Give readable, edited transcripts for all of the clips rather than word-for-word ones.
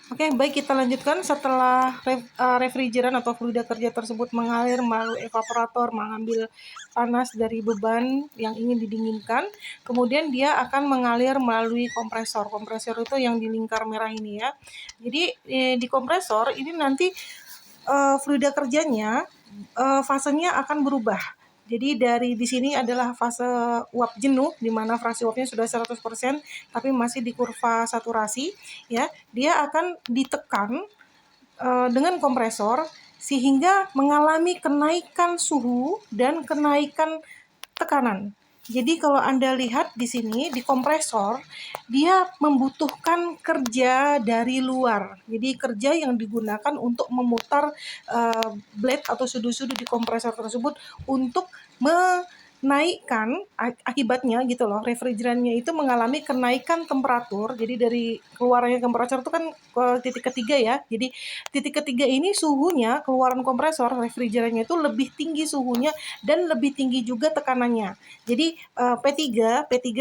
Oke, baik, kita lanjutkan. Setelah refrigeran atau fluida kerja tersebut mengalir melalui evaporator, mengambil panas dari beban yang ingin didinginkan, kemudian dia akan mengalir melalui kompresor. Kompresor itu yang di lingkar merah ini ya. Jadi di kompresor ini nanti fluida kerjanya fasenya akan berubah. Jadi dari di sini adalah fase uap jenuh, di mana fraksi uapnya sudah 100%, tapi masih di kurva saturasi, ya. Dia akan ditekan dengan kompresor sehingga mengalami kenaikan suhu dan kenaikan tekanan. Jadi kalau Anda lihat di sini di kompresor, dia membutuhkan kerja dari luar. Jadi kerja yang digunakan untuk memutar blade atau sudu-sudu di kompresor tersebut untuk menaikkan, akibatnya gitu loh, refrigerannya itu mengalami kenaikan temperatur. Jadi dari keluarnya kompresor itu kan ke titik ketiga ya. Jadi titik ketiga ini suhunya, keluaran kompresor refrigerannya itu lebih tinggi suhunya dan lebih tinggi juga tekanannya. Jadi P3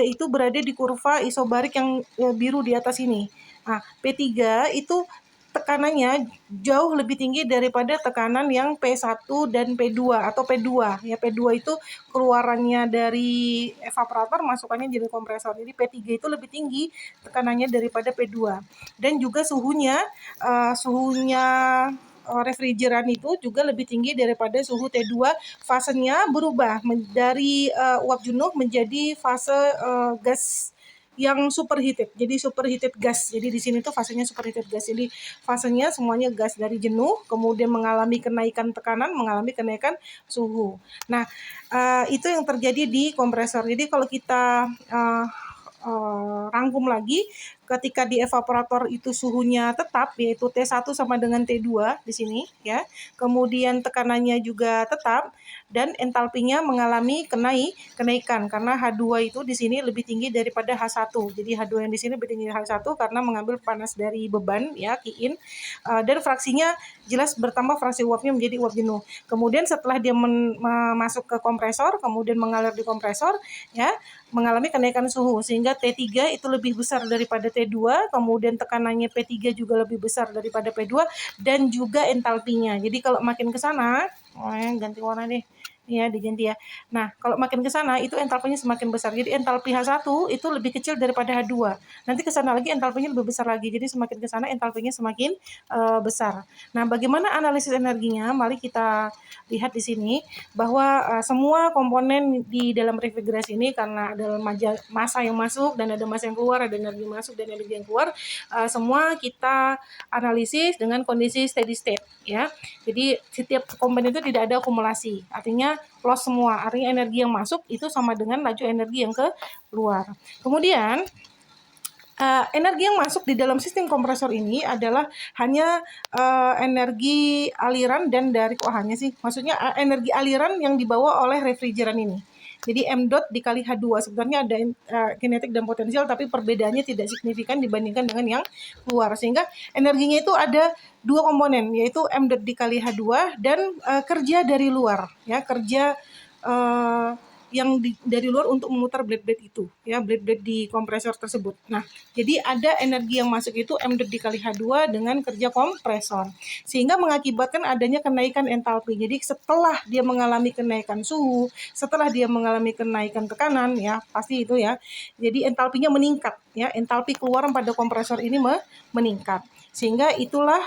itu berada di kurva isobarik yang biru di atas ini. Nah, P3 itu tekanannya jauh lebih tinggi daripada tekanan yang P1 dan P2 atau P2. Ya, P2 itu keluarannya dari evaporator, masukannya jadi kompresor. Jadi P3 itu lebih tinggi tekanannya daripada P2. Dan juga suhunya refrigeran itu juga lebih tinggi daripada suhu T2. Fasenya berubah dari uap jenuh menjadi fase gas yang superheated. Jadi superheated gas. Jadi di sini tuh fasenya superheated gas. Jadi fasenya semuanya gas dari jenuh, kemudian mengalami kenaikan tekanan, mengalami kenaikan suhu. Nah, itu yang terjadi di kompresor. Jadi kalau kita rangkum lagi, ketika di evaporator itu suhunya tetap, yaitu T1 sama dengan T2 di sini ya. Kemudian tekanannya juga tetap dan entalpinya mengalami kenaikan karena H2 itu di sini lebih tinggi daripada H1. Jadi H2 yang di sini lebih tinggi dari H1 karena mengambil panas dari beban ya, kiin. Dan fraksinya jelas bertambah, fraksi uapnya menjadi uap jenuh. Kemudian setelah dia masuk ke kompresor, kemudian mengalir di kompresor ya, mengalami kenaikan suhu sehingga T3 itu lebih besar daripada T2, kemudian tekanannya P3 juga lebih besar daripada P2 dan juga entalpinya. Jadi kalau makin ke sana, ganti warna deh. Ya, diganti ya. Nah, kalau makin ke sana itu entalpinya semakin besar. Jadi entalpi H1 itu lebih kecil daripada H2. Nanti ke sana lagi entalpinya lebih besar lagi. Jadi semakin ke sana entalpinya semakin besar. Nah, bagaimana analisis energinya? Mari kita lihat di sini bahwa semua komponen di dalam refrigerasi ini karena ada massa yang masuk dan ada massa yang keluar, ada energi masuk dan energi yang keluar, semua kita analisis dengan kondisi steady state ya. Jadi setiap komponen itu tidak ada akumulasi, artinya loss semua, artinya energi yang masuk itu sama dengan laju energi yang keluar. Kemudian energi yang masuk di dalam sistem kompresor ini adalah hanya energi aliran dan dari maksudnya energi aliran yang dibawa oleh refrigeran ini. Jadi M dot dikali H2 sebenarnya ada kinetik dan potensial, tapi perbedaannya tidak signifikan dibandingkan dengan yang keluar, sehingga energinya itu ada dua komponen, yaitu M dot dikali H2 dan kerja dari luar ya, kerja yang dari luar untuk memutar blade-blade itu ya, blade-blade di kompresor tersebut. Nah, jadi ada energi yang masuk itu M dot dikali H2 dengan kerja kompresor, sehingga mengakibatkan adanya kenaikan entalpi. Jadi setelah dia mengalami kenaikan suhu, setelah dia mengalami kenaikan tekanan ya, pasti itu ya. Jadi entalpinya meningkat ya, entalpi keluaran pada kompresor ini meningkat. Sehingga itulah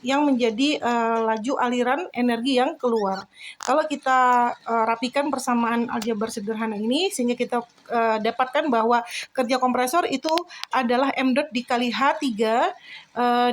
yang menjadi laju aliran energi yang keluar. Kalau kita rapikan persamaan aljabar sederhana ini, sehingga kita dapatkan bahwa kerja kompresor itu adalah M dot dikali H3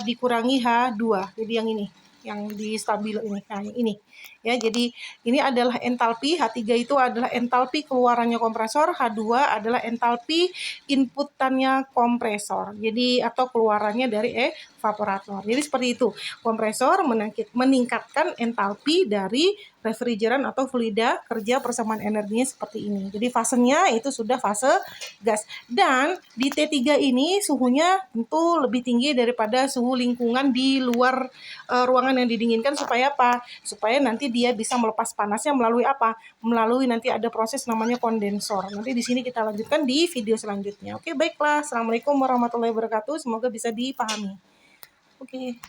dikurangi H2. Jadi yang ini, yang di stabilo ini, nah ini ya. Jadi ini adalah entalpi, H3 itu adalah entalpi keluarannya kompresor, H2 adalah entalpi inputannya kompresor. Jadi atau keluarannya dari evaporator. Jadi seperti itu. Kompresor meningkatkan entalpi dari refrigeran atau fluida kerja persamaan energinya seperti ini. Jadi fasenya itu sudah fase gas. Dan di T3 ini suhunya tentu lebih tinggi daripada suhu lingkungan di luar ruangan yang didinginkan. Supaya apa? Supaya nanti dia bisa melepas panasnya melalui apa? Melalui nanti ada proses namanya kondensor. Nanti di sini kita lanjutkan di video selanjutnya. Oke, baiklah. Assalamualaikum warahmatullahi wabarakatuh. Semoga bisa dipahami. Oke.